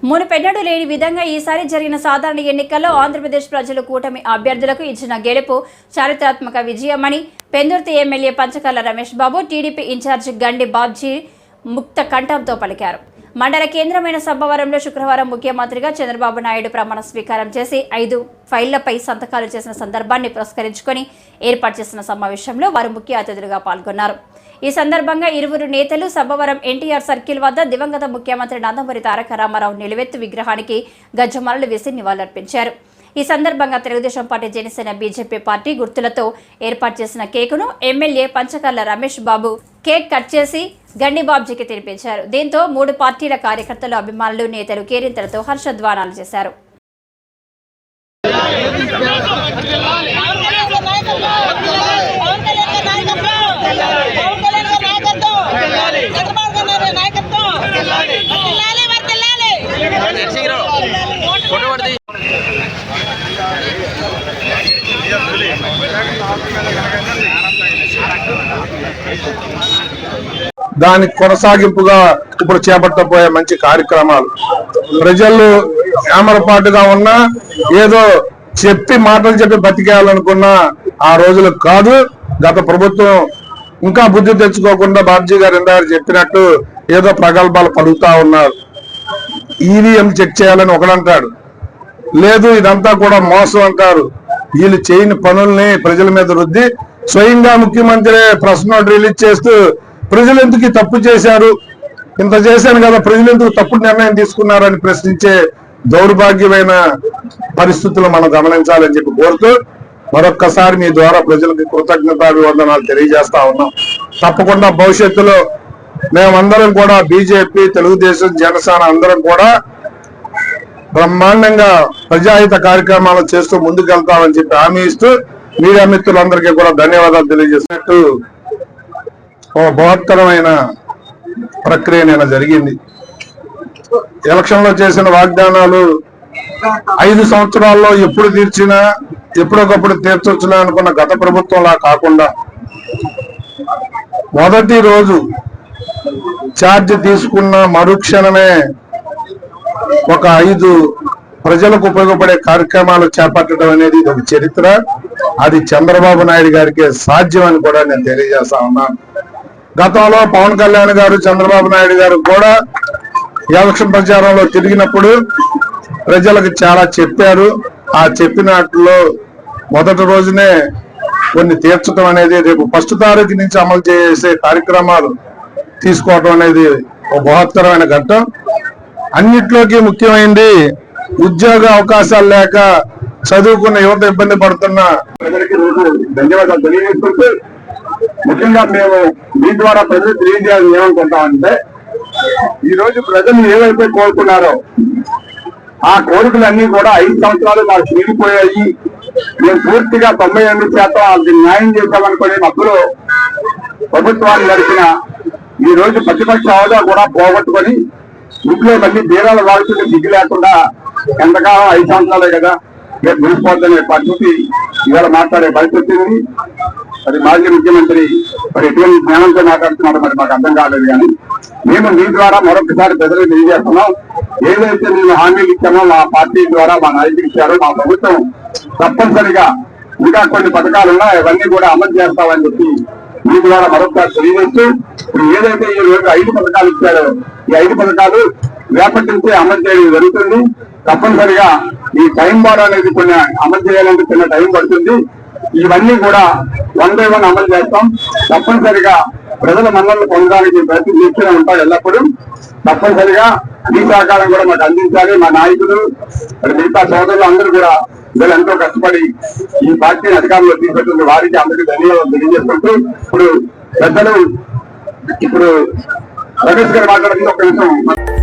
మునుపెన్నడూ లేని విధంగా ఈసారి జరిగిన సాధారణ ఎన్నికల్లో ఆంధ్రప్రదేశ్ ప్రజలు కూటమి అభ్యర్థులకు ఇచ్చిన గెలుపు చారిత్రాత్మక విజయమని పెందుర్తి ఎమ్మెల్యే పంచకర్ల రమేష్ బాబు టీడీపీ ఇన్ఛార్జి గండి బాబ్జీ ముక్త కంఠంతో పలికారు. మండల కేంద్రమైన సబ్బవరంలో శుక్రవారం ముఖ్యమంత్రిగా చంద్రబాబు నాయుడు ప్రమాణ స్వీకారం చేసి 5 ఫైళ్లపై సంతకాలు చేసిన సందర్భాన్ని పురస్కరించుకొని ఏర్పాటు చేసిన సమావేశంలో వారు ముఖ్య అతిథులుగా పాల్గొన్నారు. ఈ సందర్భంగా ఇరువురు నేతలు సబ్బవరం ఎన్టీఆర్ సర్కిల్ వద్ద దివంగత ముఖ్యమంత్రి నందమూరి తారక రామారావు నిలువెత్తు విగ్రహానికి గజమాలలు వేసి నివాళులర్పించారు. ఈ సందర్భంగా Telugu Desam party, Janasena, BJP party గుర్తులతో ఏర్పాటు చేసిన కేకును MLA Panchakarla Ramesh Babu cake cut చేసి గండి బాబ్జీకి తినిపించారు. దీంతో 3 పార్టీల కార్యకర్తలు, అభిమానులు, నేతలు కేరింతలతో హర్షధ్వానాలు చేశారు. దానికి కొనసాగింపుగా ఇప్పుడు చేపట్టబోయే మంచి కార్యక్రమాలు ప్రజలు ఏమరపాటుగా ఉన్నా ఏదో మాటలు చెప్పి బతికేయాలనుకున్నా ఆ రోజులు కాదు. గత ప్రభుత్వం ఇంకా బుద్ధి తెచ్చుకోకుండా బాబ్జీ గారు ఇందాక చెప్పినట్టు ఏదో ప్రగల్భాలు పలుకుతా ఉన్నారు. ఈవీఎం చెక్ చేయాలని ఒకడంటాడు, లేదు ఇదంతా కూడా మోసం అంటారు. వీళ్ళు చేయని పనుల్ని ప్రజల మీద రుద్ది స్వయంగా ముఖ్యమంత్రి ప్రెస్ నోట్ రిలీజ్ చేస్తూ ప్రజలు ఎందుకు తప్పు చేశారు, ఇంత చేశాను కదా, ప్రజలు ఎందుకు తప్పుడు నిర్ణయం తీసుకున్నారని ప్రశ్నించే దౌర్భాగ్యమైన పరిస్థితులు మనం గమనించాలని చెప్పి కోరుతూ మరొక్కసారి మీ ద్వారా ప్రజలకు కృతజ్ఞతాభివందనాలు తెలియజేస్తా ఉన్నాం. తప్పకుండా భవిష్యత్తులో మేమందరం కూడా బీజేపీ, తెలుగుదేశం, జనసేన అందరం కూడా బ్రహ్మాండంగా ప్రజాహిత కార్యక్రమాలు చేస్తూ ముందుకెళ్తామని చెప్పి హామీ ఇస్తూ మీడియా మిత్రులందరికీ కూడా ధన్యవాదాలు తెలియజేసినట్టు ఓ బృహత్తరమైన ప్రక్రియ నిన్న జరిగింది. ఎలక్షన్ లో చేసిన వాగ్దానాలు 5 సంవత్సరాల్లో ఎప్పుడు తీర్చినా ఎప్పుడొకప్పుడు తీర్చొచ్చునా అనుకున్న గత ప్రభుత్వంలా కాకుండా మొదటి రోజు ఛార్జ్ తీసుకున్న మరుక్షణమే ఒక 5 ప్రజలకు ఉపయోగపడే కార్యక్రమాలు చేపట్టడం అనేది ఒక చరిత్ర. అది చంద్రబాబు నాయుడు గారికి సాధ్యం అని కూడా నేను తెలియజేస్తా ఉన్నాను. గతంలో పవన్ కళ్యాణ్ గారు, చంద్రబాబు నాయుడు గారు కూడా ఎలక్షన్ ప్రచారంలో తిరిగినప్పుడు ప్రజలకు చాలా చెప్పారు. ఆ చెప్పినట్లో మొదటి రోజునే కొన్ని తీర్చడం అనేది, రేపు 1వ తారీఖు నుంచి అమలు చేసే కార్యక్రమాలు తీసుకోవడం అనేది ఒక బృహత్తరమైన ఘట్టం. అన్నిట్లోకి ముఖ్యమైనది ఉద్యోగ అవకాశాలు లేక చదువుకున్న యువత ఇబ్బంది పడుతున్న ప్రజలకి రోజు ధన్యవాదాలు తెలియజేస్తుంటే, ముఖ్యంగా మేము మీ ద్వారా ప్రజలు తెలియజేయాలని ఏమనుకుంటామంటే, ఈ రోజు ప్రజలు ఏవైతే కోరుకున్నారో ఆ కోరికలన్నీ కూడా 5 సంవత్సరాలు మాకు తీరిపోయాయి, మేము పూర్తిగా 98% వాళ్ళకి న్యాయం చేశామనుకునే మధ్యలో ప్రభుత్వాన్ని నడిపిన ఈ రోజు ప్రతిపక్ష హోదా కూడా పోగొట్టుకొని ఇంట్లో మళ్ళీ బీరాల వాడుతుంటే దిగ్గు లేకుండా ఎంతకాలం 5 సంవత్సరాలే కదా రేపు ముగిసిపోద్దనే పరిస్థితి ఇవాళ మాట్లాడే పరిస్థితి ఉంది. అది మాజీ ముఖ్యమంత్రి మరి ఎటువంటి జ్ఞానంతో మాట్లాడుతున్నారో మరి మాకు అర్థం కాలేదు. కానీ మేము మీ ద్వారా మరొకసారి ప్రజలకు తెలియజేస్తున్నాం, ఏదైతే మేము హామీలు ఇచ్చామో మా పార్టీ ద్వారా మా నాయకులు ఇచ్చారో మా ప్రభుత్వం తప్పనిసరిగా ఇంకా కొన్ని పథకాలున్నా ఇవన్నీ కూడా అమలు చేస్తామని చెప్పి మీ ద్వారా మరొకసారి తెలియజేస్తూ, ఇప్పుడు ఏదైతే ఈ రోజు 5 పథకాలు ఇచ్చారో ఈ 5 పథకాలు రేపటి నుంచే అమలు చేయడం జరుగుతుంది. తప్పనిసరిగా ఈ టైం బార్ అనేది కొన్ని అమలు చేయాలంటే చిన్న టైం పడుతుంది. ఇవన్నీ కూడా 1 by 1 అమలు చేస్తాం. తప్పనిసరిగా ప్రజల మన్నలను పొందడానికి ప్రయత్నం చేస్తూనే ఉంటాం ఎల్లప్పుడూ. తప్పనిసరిగా మీ సహకారం కూడా మాకు అందించాలి. మా నాయకులు మిగతా సోదరులు అందరూ కూడా వీళ్ళు ఎంతో కష్టపడి ఈ పార్టీని అధికారంలో తీసుకొచ్చిన వారికి అందరికీ ధన్యవాదాలు తెలియజేసుకుంటూ, ఇప్పుడు పెద్దలు రమేష్ గారు మాట్లాడుతున్న ఒక నిమిషం.